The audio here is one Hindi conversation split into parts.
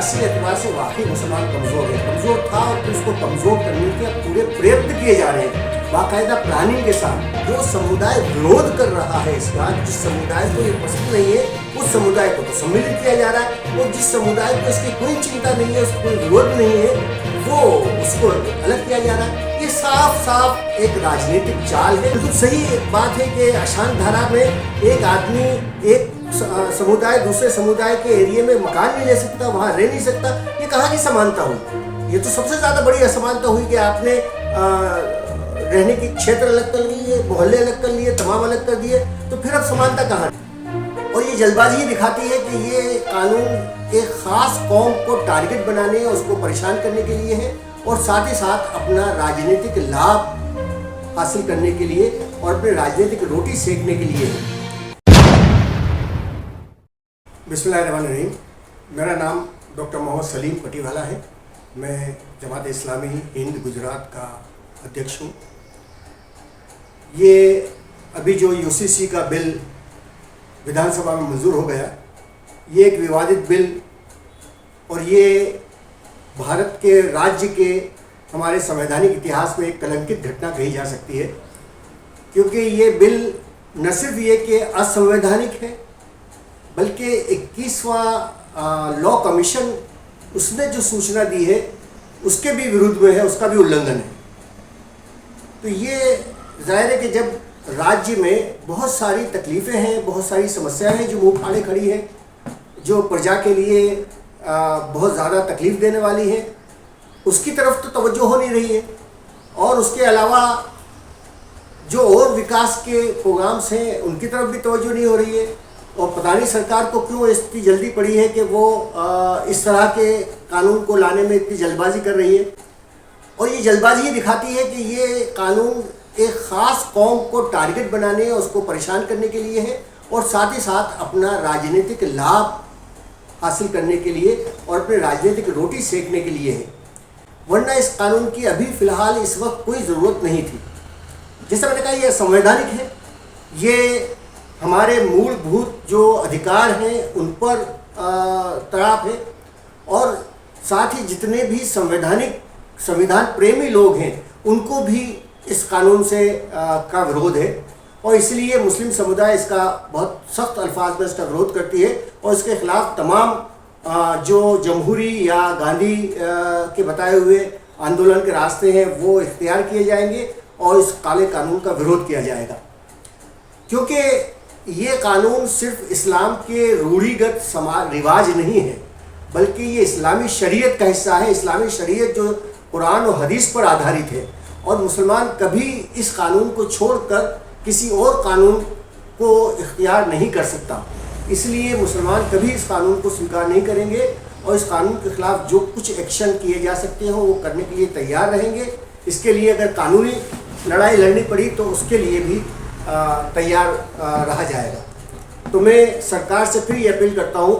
सियासी एतबार से वाकई मुसलमान कमज़ोर है, कमज़ोर था और फिर उसको कमज़ोर करने के पूरे प्रयत्न किए जा रहे हैं बाकायदा प्लानिंग के साथ। जो समुदाय विरोध कर रहा है इसका, जिस समुदाय को ये पसंद नहीं है उस समुदाय को तो सम्मिलित किया जा रहा है, और जिस समुदाय को इसकी कोई चिंता नहीं है, उसको कोई विरोध नहीं है, वो उसको अलग किया जा रहा है। ये साफ साफ एक राजनीतिक चाल है। बिल्कुल सही बात है कि अशांत धारा में एक आदमी एक समुदाय दूसरे समुदाय के एरिया में मकान नहीं ले सकता, वहाँ रह नहीं सकता। ये कहाँ की समानता हुई? ये तो सबसे ज़्यादा बड़ी असमानता हुई कि आपने रहने की क्षेत्र अलग कर लिए, मोहल्ले अलग कर लिए, तमाम अलग कर दिए, तो फिर अब समानता कहाँ? और ये जल्दबाजी दिखाती है कि ये कानून एक ख़ास कौम को टारगेट बनाने, उसको परेशान करने के लिए है, और साथ ही साथ अपना राजनीतिक लाभ हासिल करने के लिए और अपने राजनीतिक रोटी सेकने के लिए है। बिस्मिल्लाहिर्रहमानिर्रहीम। मेरा नाम डॉक्टर मोहम्मद सलीम पटीवाला है। मैं जमात इस्लामी हिंद गुजरात का अध्यक्ष हूँ। ये अभी जो यूसीसी का बिल विधानसभा में मंजूर हो गया, ये एक विवादित बिल, और ये भारत के राज्य के हमारे संवैधानिक इतिहास में एक कलंकित घटना कही जा सकती है, क्योंकि ये बिल न सिर्फ ये कि असंवैधानिक है, बल्कि 21वां लॉ कमीशन उसने जो सूचना दी है उसके भी विरुद्ध में है, उसका भी उल्लंघन है। तो ये जाहिर है कि जब राज्य में बहुत सारी तकलीफ़ें हैं, बहुत सारी समस्याएं हैं जो मुँह फाड़े खड़ी हैं, जो प्रजा के लिए बहुत ज़्यादा तकलीफ़ देने वाली है, उसकी तरफ तो तवज्जो हो नहीं रही है। और उसके अलावा जो और विकास के प्रोग्राम्स हैं उनकी तरफ भी तवज्जो नहीं हो रही है। और पता नहीं सरकार को क्यों इतनी जल्दी पड़ी है कि वो इस तरह के कानून को लाने में इतनी जल्दबाजी कर रही है। और ये जल्दबाजी दिखाती है कि ये कानून एक ख़ास कौम को टारगेट बनाने, उसको परेशान करने के लिए है, और साथ ही साथ अपना राजनीतिक लाभ हासिल करने के लिए और अपने राजनीतिक रोटी सेकने के लिए है। वरना इस कानून की अभी फ़िलहाल इस वक्त कोई ज़रूरत नहीं थी। जैसा मैंने कहा, ये संवैधानिक है, ये हमारे मूलभूत जो अधिकार हैं उन पर तड़ाप है, और साथ ही जितने भी संविधान प्रेमी लोग हैं उनको भी इस कानून से का विरोध है। और इसलिए मुस्लिम समुदाय इसका बहुत सख्त अल्फाज में इसका विरोध करती है, और इसके ख़िलाफ़ तमाम जो जमहूरी या गांधी के बताए हुए आंदोलन के रास्ते हैं वो इख्तियार किए जाएंगे, और इस काले कानून का विरोध किया जाएगा। क्योंकि ये कानून सिर्फ इस्लाम के रूढ़िगत समाज रिवाज नहीं है, बल्कि ये इस्लामी शरीयत का हिस्सा है। इस्लामी शरीयत जो कुरान और हदीस पर आधारित है, और मुसलमान कभी इस कानून को छोड़कर किसी और कानून को इख्तियार नहीं कर सकता। इसलिए मुसलमान कभी इस कानून को स्वीकार नहीं करेंगे, और इस कानून के ख़िलाफ़ जो कुछ एक्शन किए जा सकते हो वो करने के लिए तैयार रहेंगे। इसके लिए अगर कानूनी लड़ाई लड़नी पड़ी तो उसके लिए भी तैयार रहा जाएगा। तो मैं सरकार से फिर ये अपील करता हूँ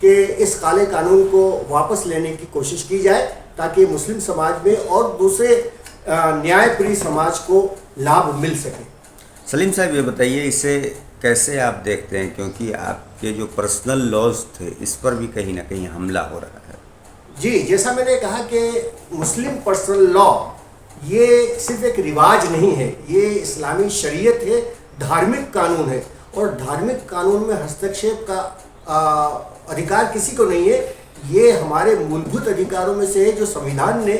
कि इस काले कानून को वापस लेने की कोशिश की जाए, ताकि मुस्लिम समाज में और दूसरे न्यायप्रिय समाज को लाभ मिल सके। सलीम साहब, ये बताइए इसे कैसे आप देखते हैं, क्योंकि आपके जो पर्सनल लॉज थे इस पर भी कहीं ना कहीं हमला हो रहा है। जी, जैसा मैंने कहा कि मुस्लिम पर्सनल लॉ ये सिर्फ एक रिवाज नहीं है, ये इस्लामी शरीयत है, धार्मिक कानून है, और धार्मिक कानून में हस्तक्षेप का अधिकार किसी को नहीं है। ये हमारे मूलभूत अधिकारों में से है जो संविधान ने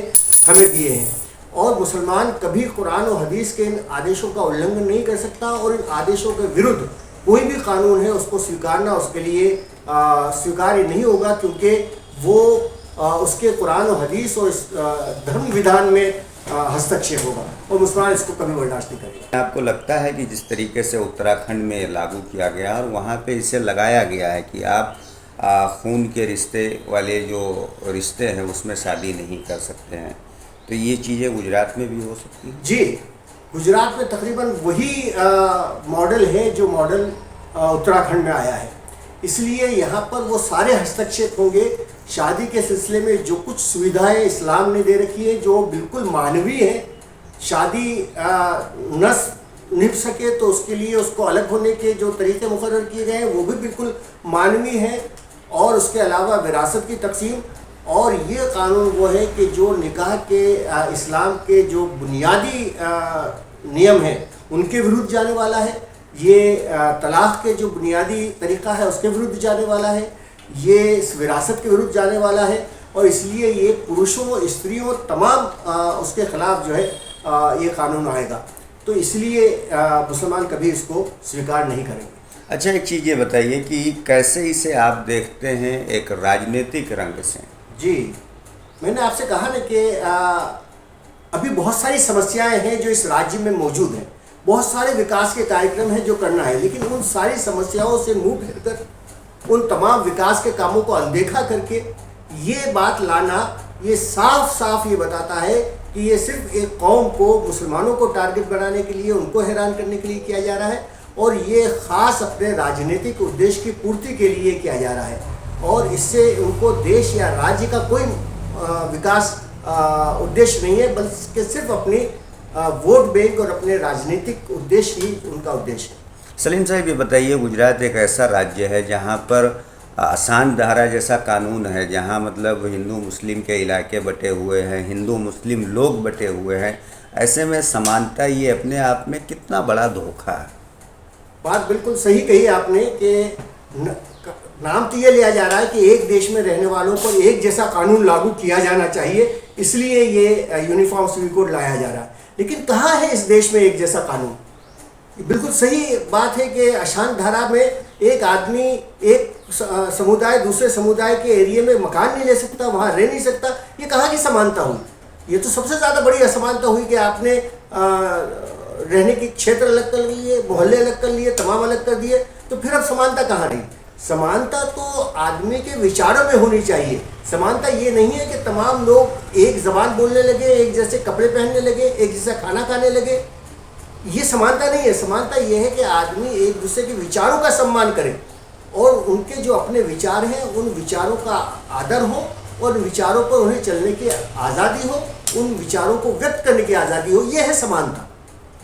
हमें दिए हैं, और मुसलमान कभी कुरान और हदीस के इन आदेशों का उल्लंघन नहीं कर सकता, और इन आदेशों के विरुद्ध कोई भी कानून है उसको स्वीकारना उसके लिए स्वीकार्य नहीं होगा, क्योंकि वो उसके कुरान और हदीस और इस धर्म विधान में हस्तक्षेप होगा, और मुसलमान इसको कभी बर्दाश्त नहीं करेंगे। आपको लगता है कि जिस तरीके से उत्तराखंड में लागू किया गया और वहाँ पे इसे लगाया गया है कि आप खून के रिश्ते वाले जो रिश्ते हैं उसमें शादी नहीं कर सकते हैं, तो ये चीज़ें गुजरात में भी हो सकती हैं? जी, गुजरात में तकरीबन वही मॉडल है जो मॉडल उत्तराखंड में आया है। इसलिए यहाँ पर वो सारे हस्तक्षेप होंगे। शादी के सिलसिले में जो कुछ सुविधाएं इस्लाम ने दे रखी है जो बिल्कुल मानवीय है, शादी न निभ सके तो उसके लिए उसको अलग होने के जो तरीके मुकर्रर किए गए हैं वो भी बिल्कुल मानवीय हैं। और उसके अलावा विरासत की तकसीम और ये कानून वो है कि जो निकाह के इस्लाम के जो बुनियादी नियम हैं उनके विरुद्ध जाने वाला है, ये तलाक़ के जो बुनियादी तरीक़ा है उसके विरुद्ध जाने वाला है, ये विरासत के विरुद्ध जाने वाला है, और इसलिए ये पुरुषों स्त्रियों तमाम उसके ख़िलाफ़ जो है ये कानून आएगा। तो इसलिए मुसलमान कभी इसको स्वीकार नहीं करेंगे। अच्छा, एक चीज़ ये बताइए कि कैसे इसे आप देखते हैं एक राजनीतिक रंग से? जी, मैंने आपसे कहा ना कि अभी बहुत सारी समस्याएं हैं जो इस राज्य में मौजूद हैं, बहुत सारे विकास के कार्यक्रम हैं जो करना है, लेकिन उन सारी समस्याओं से मुंह फेरकर उन तमाम विकास के कामों को अनदेखा करके ये बात लाना, ये साफ साफ ये बताता है कि ये सिर्फ एक कौम को, मुसलमानों को टारगेट बनाने के लिए, उनको हैरान करने के लिए किया जा रहा है, और ये ख़ास अपने राजनीतिक उद्देश्य की पूर्ति के लिए किया जा रहा है, और इससे उनको देश या राज्य का कोई विकास उद्देश्य नहीं है, बल्कि सिर्फ अपनी वोट बैंक और अपने राजनीतिक उद्देश्य ही उनका उद्देश्य है। सलीम साहब, ये बताइए, गुजरात एक ऐसा राज्य है जहाँ पर आसान धारा जैसा कानून है, जहाँ मतलब हिंदू मुस्लिम के इलाके बटे हुए हैं, हिंदू मुस्लिम लोग बटे हुए हैं, ऐसे में समानता ये अपने आप में कितना बड़ा धोखा है? बात बिल्कुल सही कही आपने कि नाम तो ये लिया जा रहा है कि एक देश में रहने वालों पर एक जैसा कानून लागू किया जाना चाहिए, इसलिए ये यूनिफॉर्म सिविल कोड लाया जा रहा है, लेकिन कहाँ है इस देश में एक जैसा कानून? बिल्कुल सही बात है कि अशांत धारा में एक आदमी एक समुदाय दूसरे समुदाय के एरिया में मकान नहीं ले सकता, वहाँ रह नहीं सकता, ये कहाँ की समानता हुई? ये तो सबसे ज़्यादा बड़ी असमानता हुई कि आपने रहने के क्षेत्र अलग कर लिए, मोहल्ले अलग कर लिए, तमाम अलग कर दिए, तो फिर अब समानता कहाँ रही? समानता तो आदमी के विचारों में होनी चाहिए। समानता ये नहीं है कि तमाम लोग एक ज़बान बोलने लगे, एक जैसे कपड़े पहनने लगे, एक जैसा खाना खाने लगे, ये समानता नहीं है। समानता ये है कि आदमी एक दूसरे के विचारों का सम्मान करे और उनके जो अपने विचार हैं उन विचारों का आदर हो और विचारों पर उन्हें चलने की आज़ादी हो, उन विचारों को व्यक्त करने की आज़ादी हो, ये है समानता।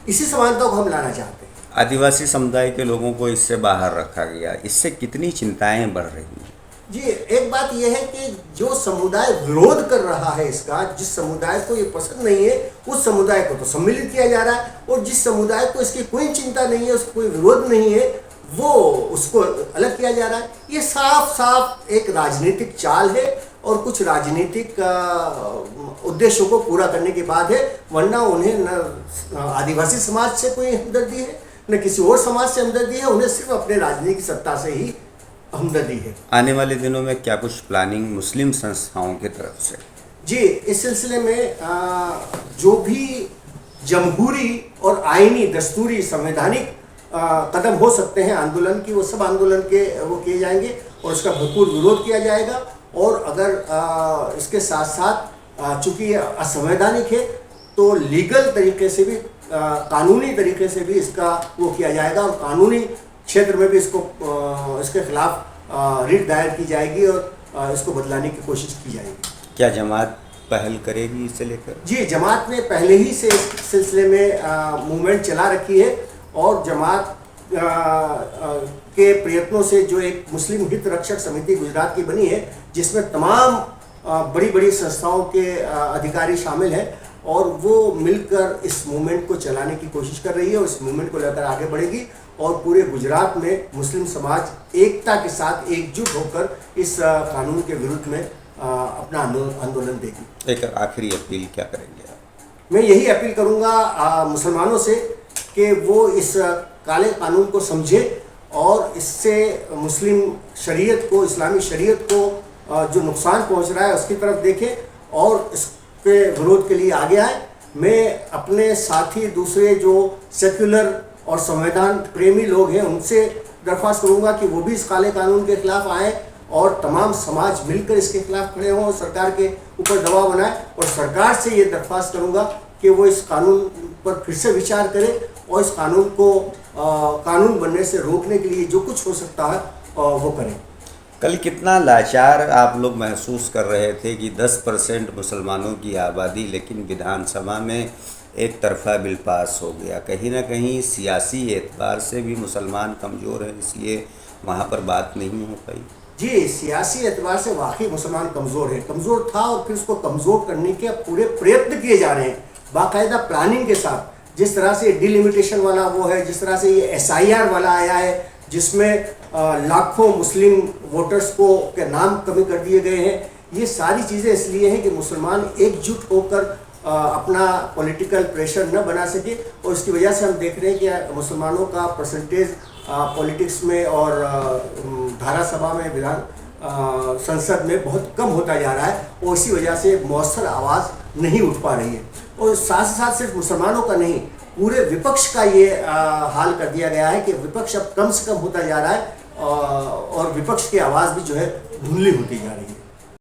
इसी समानता को हम लाना चाहते हैं। आदिवासी समुदाय के लोगों को इससे बाहर रखा गया, इससे कितनी चिंताएं बढ़ रही हैं? जी, एक बात यह है कि जो समुदाय विरोध कर रहा है इसका, जिस समुदाय को ये पसंद नहीं है उस समुदाय को तो सम्मिलित किया जा रहा है, और जिस समुदाय को इसकी कोई चिंता नहीं है, उसको कोई विरोध नहीं है, वो उसको अलग किया जा रहा है। ये साफ साफ एक राजनीतिक चाल है और कुछ राजनीतिक उद्देश्यों को पूरा करने के बाद है, वरना उन्हें न आदिवासी समाज से कोई हमदर्दी है न किसी और समाज से हमदर्दी है, उन्हें सिर्फ अपने राजनीतिक सत्ता से ही हमदर्दी है। आने वाले दिनों में क्या कुछ प्लानिंग मुस्लिम संस्थाओं की तरफ से? जी, इस सिलसिले में जो भी जमहूरी और आईनी दस्तूरी संवैधानिक कदम हो सकते हैं आंदोलन की, वो सब आंदोलन के वो किए जाएंगे और उसका भरपूर विरोध किया जाएगा। और अगर इसके साथ साथ चूँकि असंवैधानिक है तो लीगल तरीके से भी, कानूनी तरीके से भी इसका वो किया जाएगा और कानूनी क्षेत्र में भी इसको इसके खिलाफ रिट दायर की जाएगी और इसको बदलाने की कोशिश की जाएगी। क्या जमात पहल करेगी इसे लेकर? जी, जमात ने पहले ही से इस सिलसिले में मूवमेंट चला रखी है और जमात के प्रयत्नों से जो एक मुस्लिम हित रक्षक समिति गुजरात की बनी है, जिसमें तमाम बड़ी बड़ी संस्थाओं के अधिकारी शामिल हैं और वो मिलकर इस मूवमेंट को चलाने की कोशिश कर रही है और इस मूवमेंट को लेकर आगे बढ़ेगी और पूरे गुजरात में मुस्लिम समाज एकता के साथ एकजुट होकर इस कानून के विरुद्ध में अपना आंदोलन देगी। एक आखिरी अपील क्या करेंगे आप? मैं यही अपील करूंगा मुसलमानों से कि वो इस काले कानून को समझे और इससे मुस्लिम शरीयत को, इस्लामी शरीयत को जो नुकसान पहुंच रहा है उसकी तरफ देखें और इसके विरोध के लिए आगे आए। मैं अपने साथी दूसरे जो सेक्युलर और संविधान प्रेमी लोग हैं उनसे दरख्वास्त करूंगा कि वो भी इस काले कानून के खिलाफ आए और तमाम समाज मिलकर इसके खिलाफ खड़े हों और सरकार के ऊपर दबाव बनाए। और सरकार से ये दरख्वास्त करूंगा कि वो इस कानून पर फिर से विचार करे और इस कानून को कानून बनने से रोकने के लिए जो कुछ हो सकता है वो करें। कल कितना लाचार आप लोग महसूस कर रहे थे कि 10% मुसलमानों की आबादी, लेकिन विधानसभा में एक तरफा बिल पास हो गया। कहीं ना कहीं सियासी एतबार से भी मुसलमान कमज़ोर हैं, इसलिए वहाँ पर बात नहीं हो पाई। जी, सियासी एतबार से वाकई मुसलमान कमज़ोर है, कमज़ोर था और फिर उसको कमज़ोर करने के पूरे प्रयत्न किए जा रहे हैं बाकायदा प्लानिंग के साथ। जिस तरह से डिलिमिटेशन वाला वो है, जिस तरह से ये SIR वाला आया है जिसमें लाखों मुस्लिम वोटर्स को के नाम कमी कर दिए गए हैं, ये सारी चीज़ें इसलिए हैं कि मुसलमान एकजुट होकर अपना पॉलिटिकल प्रेशर न बना सके, और इसकी वजह से हम देख रहे हैं कि मुसलमानों का परसेंटेज पॉलिटिक्स में और धारा सभा में, विधान संसद में बहुत कम होता जा रहा है, और इसी वजह से मौसर आवाज़ नहीं उठ पा रही है। और साथ ही साथ सिर्फ मुसलमानों का नहीं, पूरे विपक्ष का ये हाल कर दिया गया है कि विपक्ष अब कम से कम होता जा रहा है, और विपक्ष की आवाज़ भी जो है धुंधली होती जा रही है।